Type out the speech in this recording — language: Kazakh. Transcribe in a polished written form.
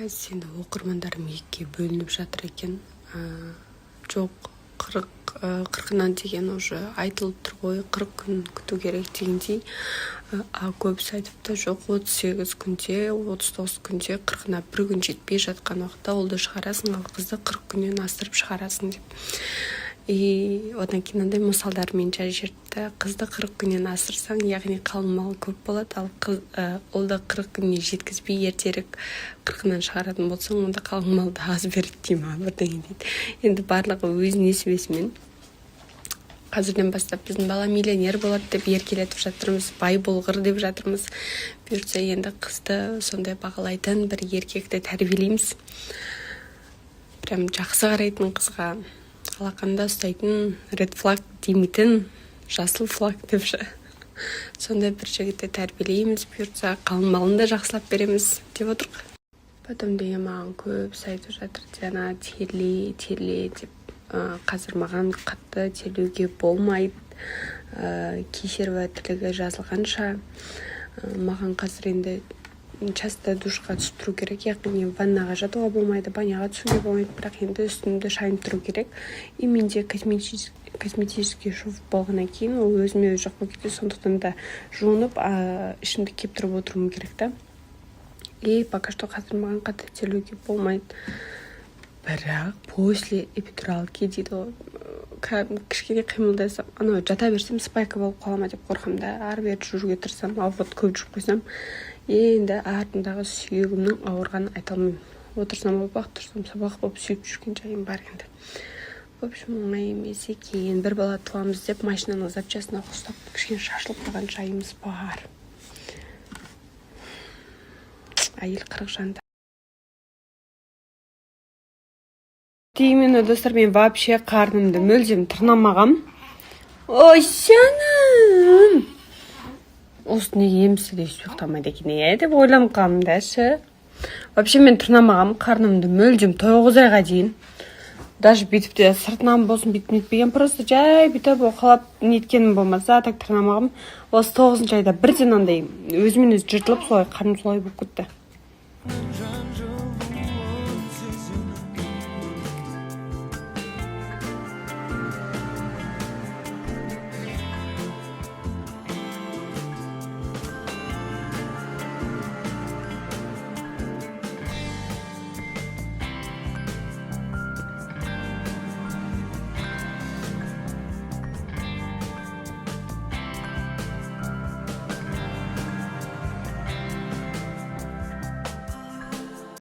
Енді оқырмандарым екіге бөлініп жатыр екен. Жоқ, 40-нан деген уже айтылып тұр ғой, 40 күн күту керек дегендей. Көбісі айтыпты, жоқ, 38 күнде, 39 күнде 40-на бір күн жетпей жатқан уақытта олды шығарасың, ал қызды 40 күннен асырып шығарасың деп. Одан кейін андай мысалдармен жіберді. Қызды 40 күннен асырсаң, яғни қалың көп болады, ал олды 40 күнне жеткізбей ертерек 40-нан шығаратын болсаң, онда қалың малды аз береді дейма бірдеңе дейді. Енді барлығы өз несібесімен. Қазірден бастап біздің бала миллионер болады деп еркелетіп жатырмыз, бай болғыр деп жатырмыз. Бұйыртса енді қызды сондай бағалайтын бір еркекті тәрбиелейміз. Прям жақсы қарайтын қызға, алақанда ұстайтын, ред флаг демейтін, жасыл флаг деп сондай бір жігітті тәрбиелейміз. Бұйыртса қалың малын да жақсылап береміз деп отырық. Потом деген маған көп айтып жатыр, Диана, терле деп. Қазір маған қатты терлеуге болмайды. Кешерва тілігі жазылғанша маған қазір енді часто душқа түсіп тұру керек, яғни ваннаға жатуға болмайды, баняға түсуге болмайды, бірақ енді үстімді шайынып тұру керек. И менде косметический шов болғаннан кейін ол өзіме өз жоқ болып кетті, сондықтан да жуынып ішімді кептіріп отыруым керек та. И пока что қазір маған қатты терлеуге болмайды. Бірақ после эпидуралки дейді ғой, кішкене қимылдасам, жата берсем спайка болып қалама деп қорқам да, ары-бері жүруге тырысам, ал вот көп жүріп қойсам, енді артындағы сүйегімнің ауырғанын айта алмаймын. Отырсам опақ, тұрсам сабақ болып сүйіп жүрген жайым бар енді. В общем, оңай емес екен. Бір бала туамыз деп машинаның запчастына ұстап кішкене шашылып қалған жайымыз бар. Әйел 40 жанда. Именно, достар, мен вообще қарнымды мүлдем тырнамағам. Ой, жаным! Осы неге емсі де ұйықтамайды екен, деп ойланып қалдым да. Вообще мен тырнамағам, қарнымды мүлдем 9 айға дейін. Даже бүйтіп те сыртынан болсын бүйтіп нетпеген, просто жай бүйтіп оқалап неткенім болмаса, так тырнамағам. Осы 9 айда бірден андай өзімен өзі жыртылып, солай қарным солай болып кетті.